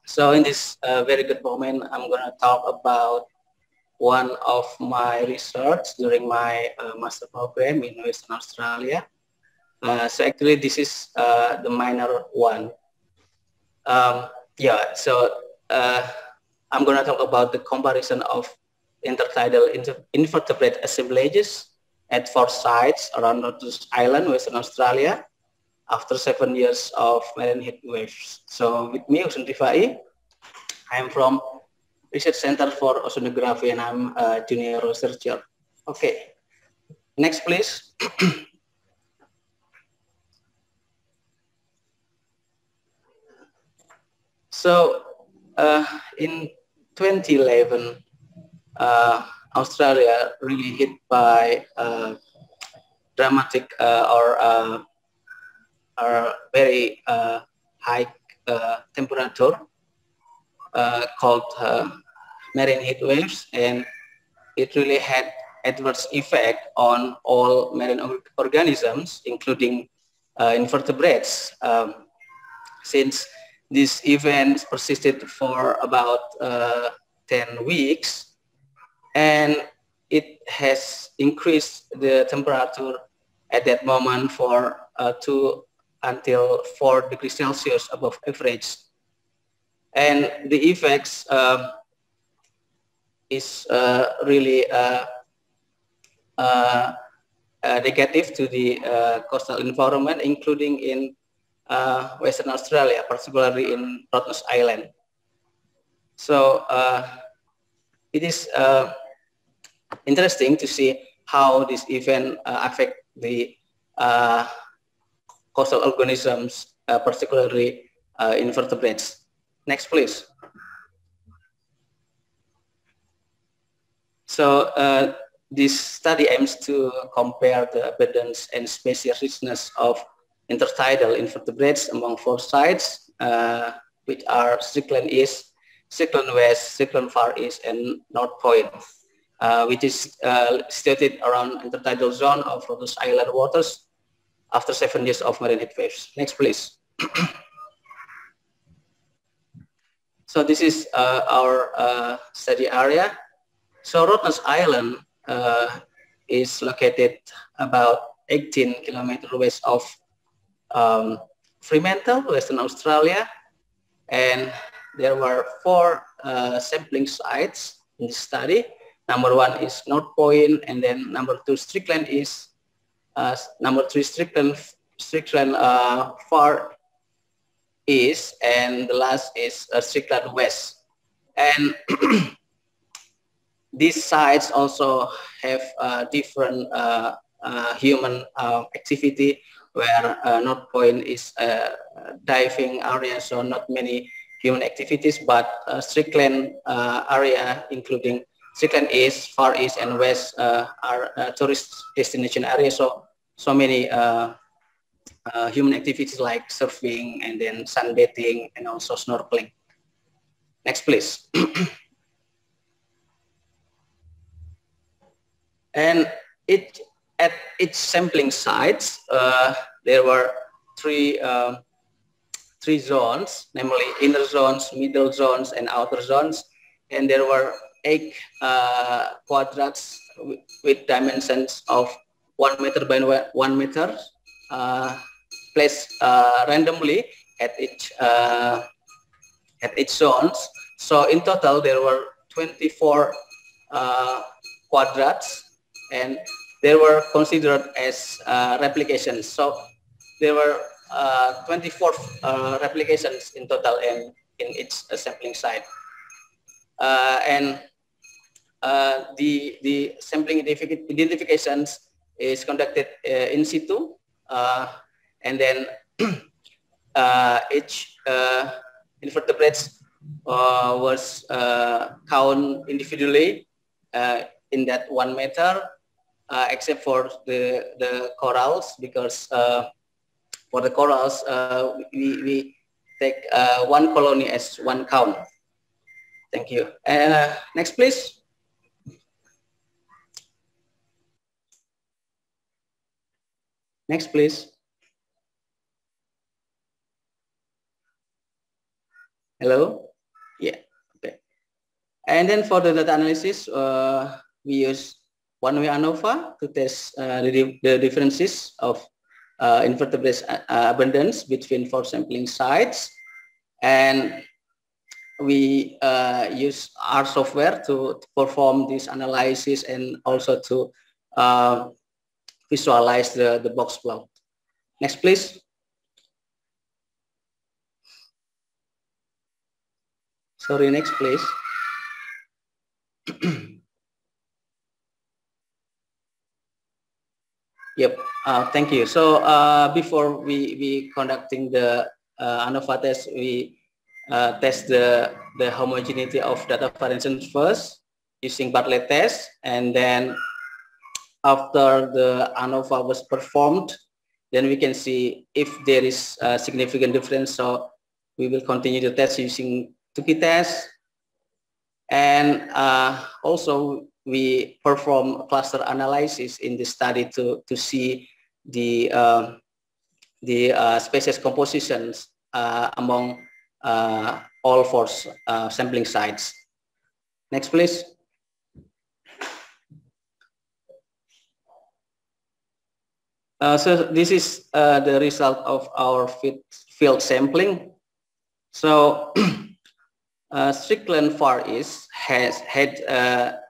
So in this very good moment, I'm going to talk about one of my research during my master program in Western Australia. So actually this is the minor one. Yeah, so uh, I'm going to talk about the comparison of intertidal invertebrate assemblages at 4 sites around Rogers Island, Western Australia, after 7 years of marine heat waves. So with me, Husin Rifai. I'm from Research Center for Oceanography and I'm a junior researcher. Okay, next please. So in 2011, Australia really hit by dramatic or very high temperature called marine heat waves, and it really had adverse effect on all marine organisms, including invertebrates, since these events persisted for about 10 weeks, and it has increased the temperature at that moment for 2 until 4 degrees Celsius above average. And the effects is really negative to the coastal environment, including in Western Australia, particularly in Rottnest Island. So it is interesting to see how this event affect the coastal organisms, particularly invertebrates. Next, please. So this study aims to compare the abundance and species richness of intertidal invertebrates among 4 sites, which are Strickland East, Strickland West, Strickland Far East, and North Point, which is situated around intertidal zone of Rogers Island waters after 7 years of marine heat waves. Next, please. So this is our study area. So Rottnest Island is located about 18 kilometers west of Fremantle, Western Australia, and there were 4 sampling sites in this study. Number 1 is North Point, and then number 2 Strickland is number 3 Strickland Far East, and the last is Strickland West. And these sites also have different human activity, where North Point is a diving area, so not many human activities, but Strickland area, including Strickland East, Far East, and West are tourist destination areas, so many human activities like surfing and then sunbathing and also snorkeling. Next, please. And at each sampling sites, there were three zones, namely inner zones, middle zones, and outer zones. And there were 8 quadrats with dimensions of 1 meter by 1 meter, placed randomly at each zones. So in total, there were 24 quadrats, and they were considered as replications. So there were 24 replications in total and in each sampling site. And the sampling identifications is conducted in situ, and then each invertebrates was count individually in that 1 meter, except for the corals, because for the corals we take 1 colony as 1 count. Thank you. Next, please. Next, please. Hello. Yeah. Okay. And then for the data analysis, we use one-way ANOVA to test the differences of invertebrate abundance between 4 sampling sites, and we use R software to perform this analysis and also to visualize the box plot. Next, please. Sorry, next, please. Yep, thank you. So before we conducting the ANOVA test, we test the homogeneity of data variations first using Bartlett test, and then after the ANOVA was performed, then we can see if there is a significant difference. So we will continue to test using Tukey test, and also we perform cluster analysis in this study to see the species compositions among all 4 sampling sites. Next, please. So this is the result of our field sampling. So Strickland Far East has had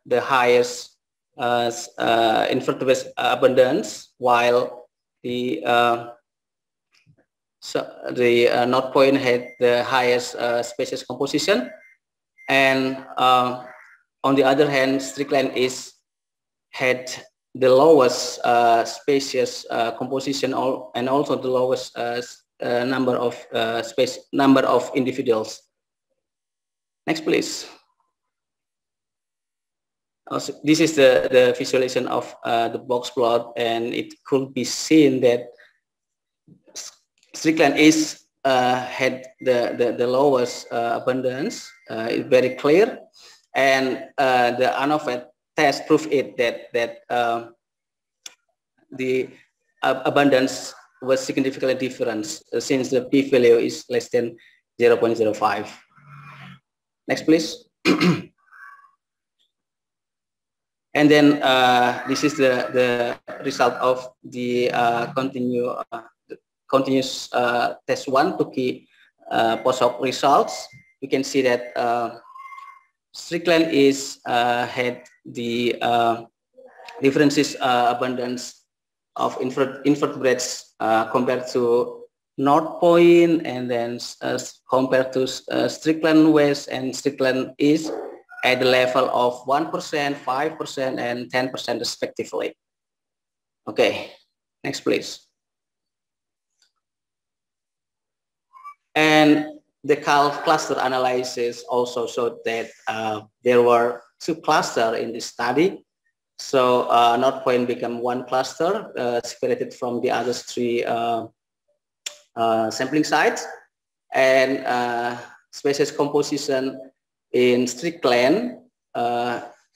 the highest invertebrate abundance, while the North Point had the highest species composition, and on the other hand, Strickland East had the lowest species composition, and also the lowest number of individuals. Next, please. Also, this is the visualization of the box plot, and it could be seen that Strickland East had the lowest abundance. It's very clear, and the ANOVA test proved it that the abundance was significantly different since the p-value is less than 0.05. Next, please. And then this is the result of the continuous test 1 Tukey post hoc results. We can see that Strickland is had the differences abundance of invertebrates compared to North Point, and then compared to Strickland West and Strickland East at the level of 1%, 5%, and 10% respectively. Okay, next, please. And the cluster analysis also showed that there were 2 clusters in this study. So North Point became 1 cluster separated from the other 3 sampling sites, and species composition in Strickland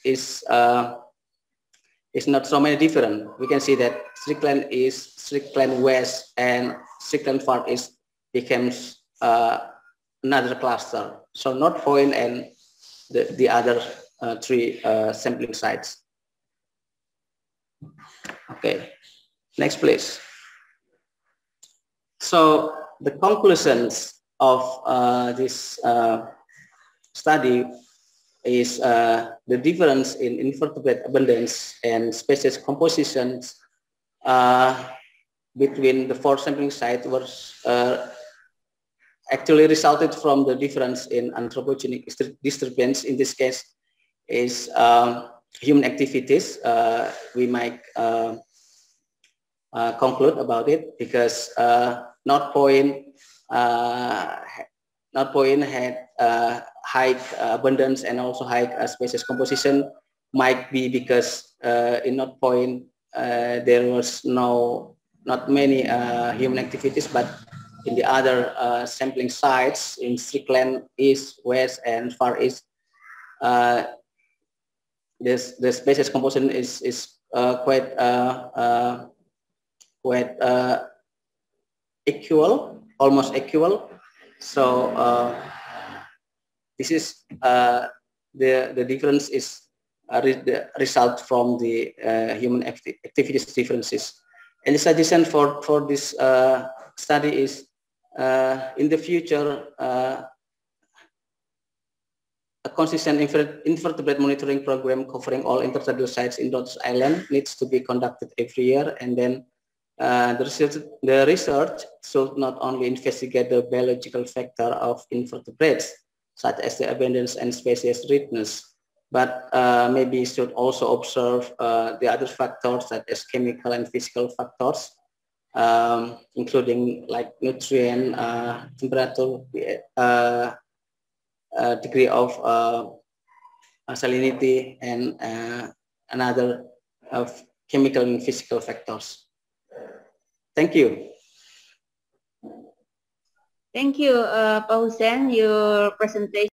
is not so many different. We can see that Strickland East, Strickland West, and Strickland Far East becomes another cluster. So North Point and the other 3 sampling sites. Okay, next, please. So the conclusions of this study is the difference in invertebrate abundance and species compositions between the 4 sampling sites was actually resulted from the difference in anthropogenic disturbance. In this case, is human activities. We might conclude about it because North Point had high abundance and also high species composition. Might be because in North Point there was not many human activities, but in the other sampling sites in Strickland East, West, and Far East, the species composition is quite equal, almost equal. So this is the difference is the result from the human activities differences. And the suggestion for this study is in the future a consistent invertebrate monitoring program covering all intertidal sites in Rhodes Island needs to be conducted every year, and then the research should not only investigate the biological factor of invertebrates, such as the abundance and species richness, but maybe should also observe the other factors such as chemical and physical factors, including like nutrient, temperature, degree of salinity, and another chemical and physical factors. Thank you. Thank you, Pak Hussein. Your presentation